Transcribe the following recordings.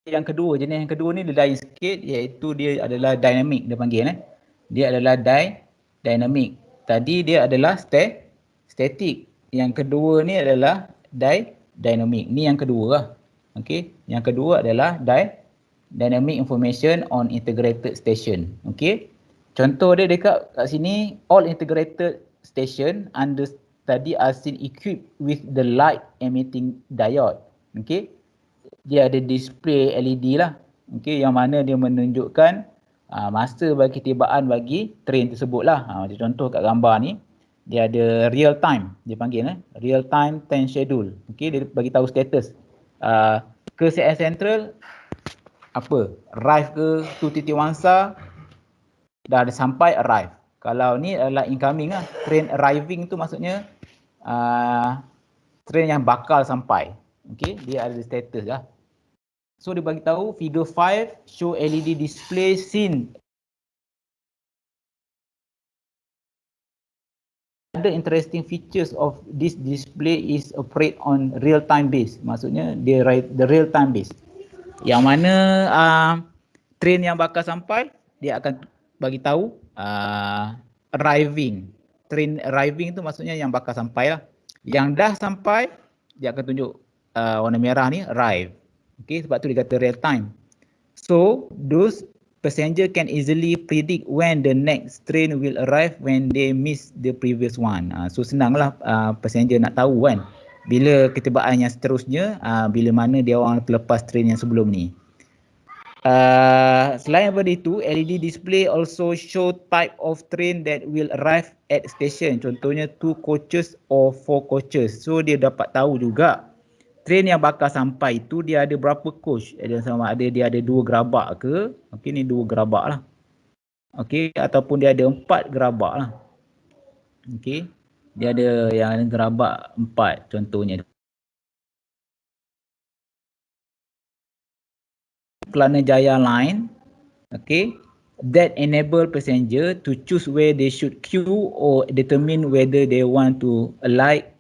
yang kedua, jenis yang kedua ni dia lain sikit, iaitu dia adalah dynamic dia panggil. Dia adalah dynamic. Tadi dia adalah static. Yang kedua ni adalah dynamic. Ni yang kedua lah. Okey, yang kedua adalah dynamic information on integrated station. Okey. Contoh dia dekat kat sini, all integrated station under study are seen equipped with the light emitting diode. Okey. Dia ada display LED lah. Okey, yang mana dia menunjukkan masa bagi ketibaan bagi train tersebut lah. Macam contoh kat gambar ni, dia ada real time, dia panggil real time time schedule. Okey, dia bagi tahu status. Ke CN Central apa? Arrive ke tu titik Wangsa dah ada sampai arrive. Kalau ni adalah incoming lah. Train arriving tu maksudnya train yang bakal sampai. Okey, dia ada status lah. So dia bagi tahu figure 5 show LED display scene. Other interesting features of this display is operate on real time base. Maksudnya dia the real time base. Yang mana train yang bakal sampai dia akan bagi tahu arriving. Train arriving tu maksudnya yang bakal sampai lah. Yang dah sampai dia akan tunjuk warna merah ni arrive. Okay, sebab tu dia kata real time. So, those passenger can easily predict when the next train will arrive when they miss the previous one. So, senanglah passenger nak tahu kan bila ketibaan yang seterusnya, bila mana dia orang terlepas train yang sebelum ni. Selain daripada itu, LED display also show type of train that will arrive at station. Contohnya 2 coaches or 4 coaches. So, dia dapat tahu juga train yang bakal sampai tu dia ada berapa coach. Sama ada dia ada 2 gerabak ke. Okey, ni 2 gerabak lah. Okey, ataupun dia ada 4 gerabak lah. Okey, dia ada yang gerabak 4 contohnya. Kelana Jaya Line, okey, that enable passenger to choose where they should queue or determine whether they want to alight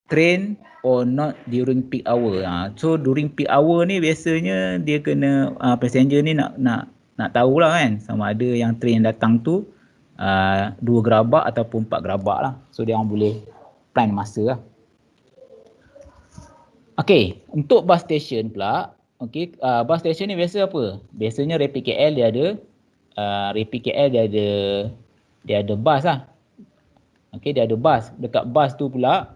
train or not during peak hour. So during peak hour ni biasanya dia kena passenger ni nak tahulah kan sama ada yang train yang datang tu 2 gerabak ataupun 4 gerabak lah. So dia orang boleh plan masa lah. Okey, untuk bus station pula, okey, bus station ni biasa apa? Biasanya Rapid KL dia ada Rapid KL dia ada bus lah. Okey, dia ada bus. Dekat bus tu pula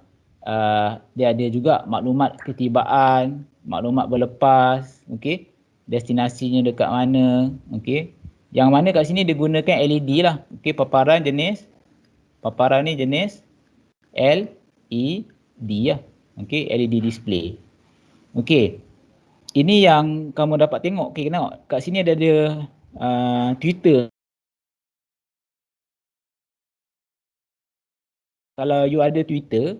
dia ada juga maklumat ketibaan, maklumat berlepas, okey. Destinasinya dekat mana, okey. Yang mana kat sini dia gunakan LED lah. Okey, paparan ni jenis LED lah. Okey, LED display. Okey. Ini yang kamu dapat tengok. Okey, tengok. Kat sini ada Twitter. Kalau you ada Twitter,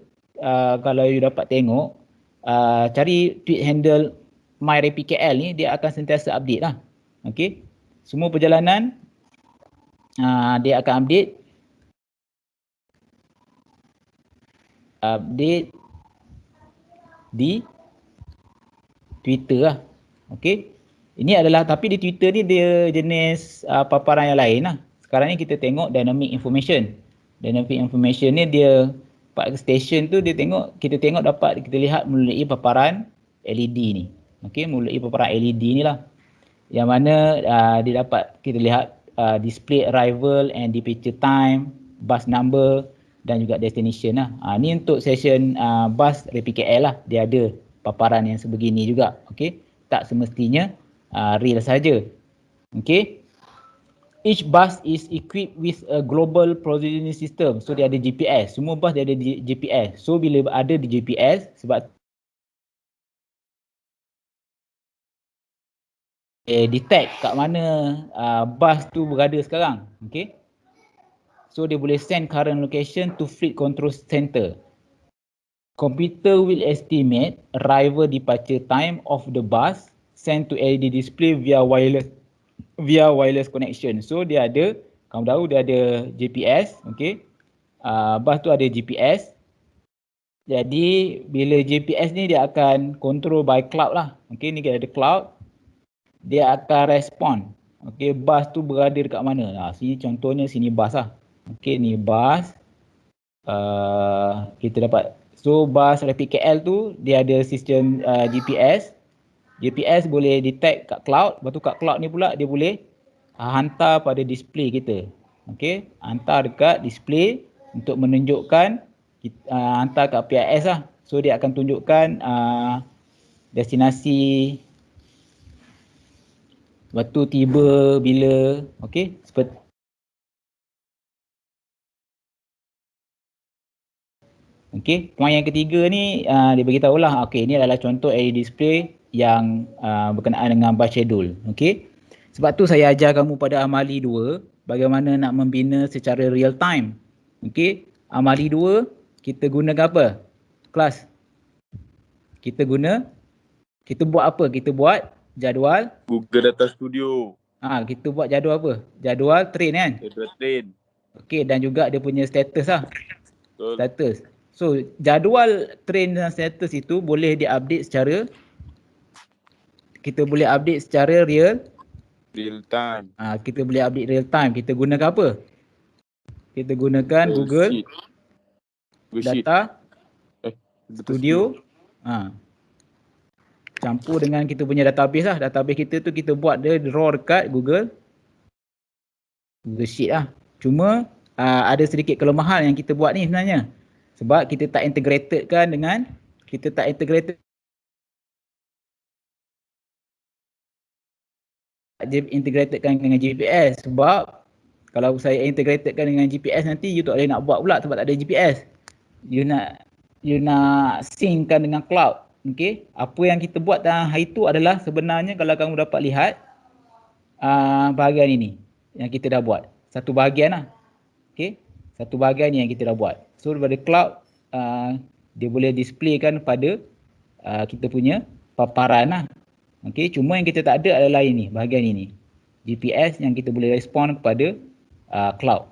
kalau you dapat tengok, cari tweet handle MyRapidKL ni, dia akan sentiasa update lah. Okey. Semua perjalanan dia akan update di Twitter lah. Okey. Ini adalah, tapi di Twitter ni dia jenis paparan yang lain lah. Sekarang ni kita tengok dynamic information. Dynamic information ni dia part station tu kita tengok dapat kita lihat melalui paparan LED ni. Okey, melalui paparan LED ni lah. Yang mana dia dapat kita lihat display arrival and departure time, bus number dan juga destination lah. Ni untuk session bus Rapid KL lah. Dia ada paparan yang sebegini juga. Okey, tak semestinya real saja. Okey. Each bus is equipped with a global positioning system. So dia ada GPS. Semua bus dia ada GPS. So bila ada di GPS, sebab detect kat mana bus tu berada sekarang. Okay. So dia boleh send current location to fleet control center. Computer will estimate arrival departure time of the bus sent to LED display via wireless connection. So dia ada, kamu tahu dia ada GPS, okey. Bus tu ada GPS. Jadi bila GPS ni dia akan control by cloud lah. Okey, ni kita ada cloud. dia akan respon. Okey, bus tu berada dekat mana? Sini contohnya sini bus lah. Okey, ni bus. Kita dapat. So bus Rapid KL tu dia ada sistem GPS. GPS boleh detect kat cloud. Lepas tu kat cloud ni pula dia boleh hantar pada display kita. Okey, hantar dekat display untuk menunjukkan hantar kat PIS lah. So dia akan tunjukkan destinasi, waktu tiba bila, okey, seperti okey. Poin yang ketiga ni dia beritahu lah, okey, ini adalah contoh LED display yang berkenaan dengan bus schedule. Okey. Sebab tu saya ajar kamu pada amali 2 bagaimana nak membina secara real time. Okey. Amali 2 kita gunakan apa? Kelas. Kita buat apa? Kita buat jadual Google Data Studio. kita buat jadual apa? Jadual train kan? Jadual train. Okey, dan juga dia punya status lah. Betul. Status. So, jadual train dan status itu boleh diupdate secara real time. Kita boleh update real time. Kita gunakan apa? Kita gunakan Google Data Studio. Campur dengan kita punya database lah. Database kita tu kita buat dia raw dekat Google Sheet lah. Cuma ada sedikit kelemahan yang kita buat ni sebenarnya. Sebab kita tak integrated dengan GPS. Sebab kalau saya integratedkan dengan GPS nanti you tak boleh nak buat pula sebab tak ada GPS. You nak synckan dengan cloud. Okey, apa yang kita buat dalam hari tu adalah sebenarnya kalau kamu dapat lihat bahagian ini yang kita dah buat. Satu bahagian lah. Okey, satu bahagian ni yang kita dah buat. So daripada cloud dia boleh displaykan pada kita punya paparan lah. Okey, cuma yang kita tak ada adalah ini, bahagian ini. GPS yang kita boleh respon kepada cloud.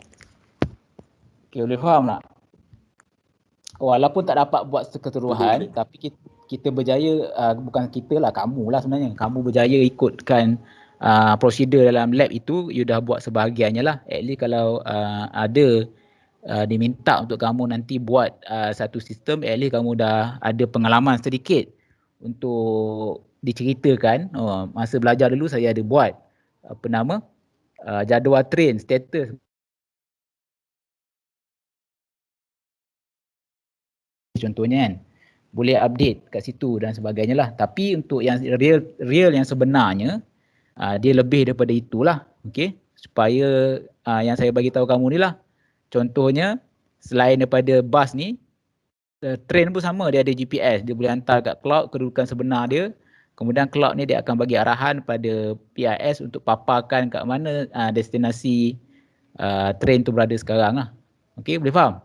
Okey, boleh faham tak? Walaupun tak dapat buat keseluruhan, tapi kita berjaya, bukan kita lah, kamu lah sebenarnya. Kamu berjaya ikutkan prosedur dalam lab itu, you dah buat sebahagiannya lah. At least kalau ada diminta untuk kamu nanti buat satu sistem, at least kamu dah ada pengalaman sedikit untuk diceritakan. Masa belajar dulu saya ada buat jadual train, status. Contohnya kan, boleh update kat situ dan sebagainya lah. Tapi untuk yang real yang sebenarnya, dia lebih daripada itulah. Okey, supaya yang saya bagi tahu kamu ni lah. Contohnya, selain daripada bus ni, train pun sama, dia ada GPS. Dia boleh hantar kat cloud kedudukan sebenar dia. Kemudian cloud ni dia akan bagi arahan pada PIS untuk paparkan kat mana destinasi train tu berada sekarang lah. Okey, boleh faham?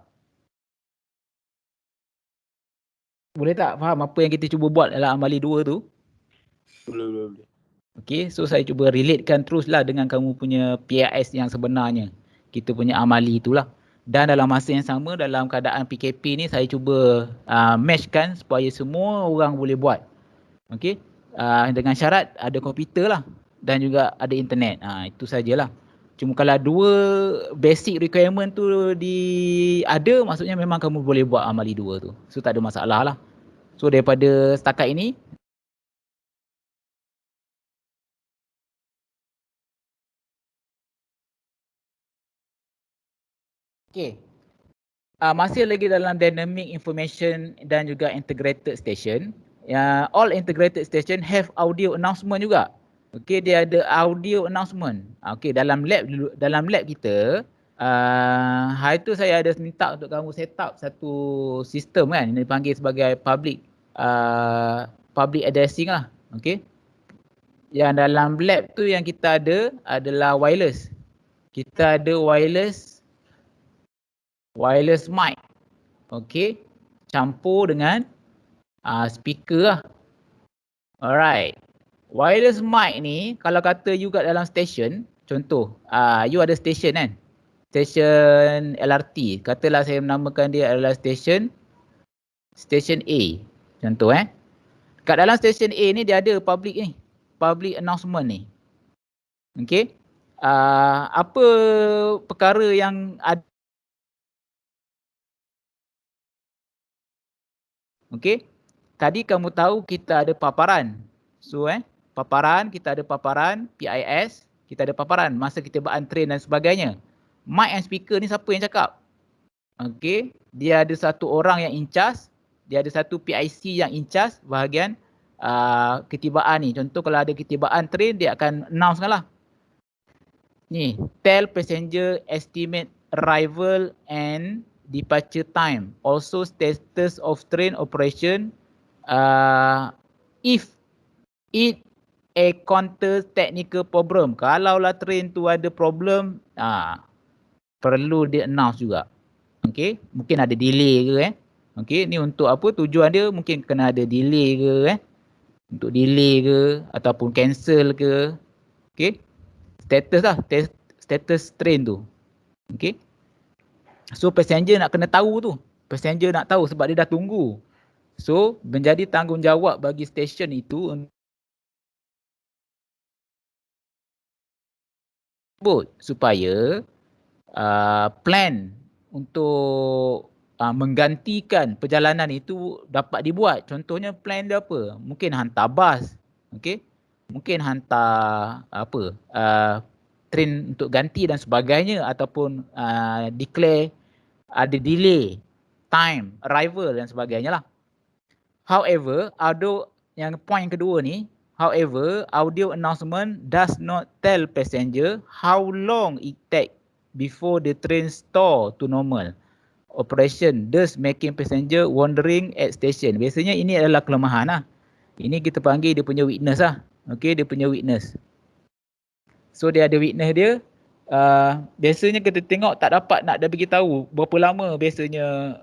Boleh tak faham apa yang kita cuba buat dalam amali 2 tu? Boleh. Okey, so saya cuba relatekan teruslah dengan kamu punya PIS yang sebenarnya. Kita punya amali itulah. Dan dalam masa yang sama, dalam keadaan PKP ni, saya cuba matchkan supaya semua orang boleh buat. Okey, dengan syarat ada komputer lah dan juga ada internet. Itu sajalah. Cuma kalau dua basic requirement tu ada, maksudnya memang kamu boleh buat amali 2 tu. So tak ada masalah lah. So daripada setakat ini, okey. Masih lagi dalam dynamic information dan juga integrated station. All integrated station have audio announcement juga. Okey, dia ada audio announcement. Okey, dalam lab kita, hari tu saya ada minta untuk kamu set up satu sistem kan, yang dipanggil sebagai public addressing lah. Okey. Yang dalam lab tu yang kita ada adalah wireless. Kita ada wireless mic. Okey. Campur dengan speaker lah. Alright. Wireless mic ni, kalau kata you kat dalam station, contoh, you ada station kan? Station LRT. Katalah saya menamakan dia adalah station A. Contoh Kat dalam station A ni dia ada public ni. public announcement ni. Okey. Apa perkara yang ada? Okey. Tadi kamu tahu kita ada paparan. So paparan, kita ada paparan PIS, kita ada paparan masa kita train dan sebagainya. Mic and speaker ni siapa yang cakap? Okey, dia ada satu orang yang in charge, dia ada satu PIC yang in charge bahagian ketibaan ni. Contoh kalau ada ketibaan train, dia akan announce lah. Ni, tell passenger estimate arrival and departure time. Also status of train operation if it encounter technical problem. Kalaulah train tu ada problem, perlu dia announce juga. Okey, mungkin ada delay ke Okey, ni untuk apa? Tujuan dia mungkin kena ada delay ke Untuk delay ke ataupun cancel ke. Okey. Status lah, status train tu. Okey. So passenger nak kena tahu tu. Passenger nak tahu sebab dia dah tunggu. So menjadi tanggungjawab bagi stesen itu supaya plan untuk menggantikan perjalanan itu dapat dibuat. Contohnya plan dia apa? Mungkin hantar bas. Okey. Mungkin hantar train untuk ganti dan sebagainya ataupun declare ada delay, time, arrival dan sebagainya lah. However, yang point kedua ni, however, audio announcement does not tell passenger how long it take before the train store to normal operation, thus making passenger wandering at station. Biasanya ini adalah kelemahan lah. Ini kita panggil dia punya weakness lah. Okey, dia punya weakness. So dia ada weakness dia. Biasanya kita tengok tak dapat nak dia beritahu berapa lama biasanya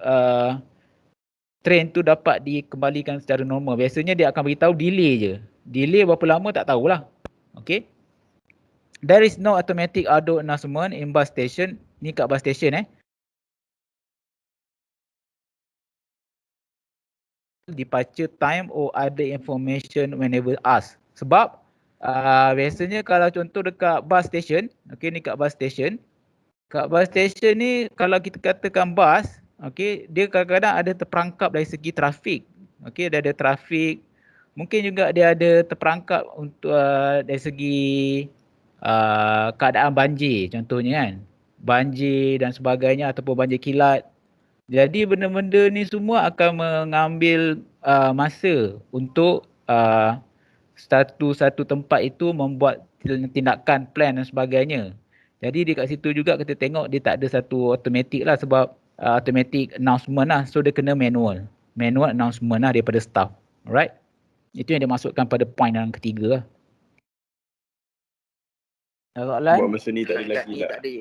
train tu dapat dikembalikan secara normal. Biasanya dia akan beritahu delay je. Delay berapa lama tak tahulah. Okey. There is no automatic audio announcement in bus station. Ni kat bus station departure time or other information whenever asked. Sebab biasanya kalau contoh dekat bus station, okey ni kat bus station. Kat bus station ni kalau kita katakan bus, okey, dia kadang-kadang ada terperangkap dari segi trafik. Okey, dia ada trafik. Mungkin juga dia ada terperangkap untuk dari segi keadaan banjir contohnya kan. Banjir dan sebagainya ataupun banjir kilat. Jadi benda-benda ni semua akan mengambil masa untuk satu tempat itu membuat tindakan plan dan sebagainya. Jadi dekat situ juga kita tengok dia tak ada satu automatic lah sebab automatic announcement lah. So dia kena manual. Manual announcement lah daripada staff. Alright. Itu yang dimasukkan pada point yang ketiga lah. Buat masa ni tak ada lagi lah. Tak ada.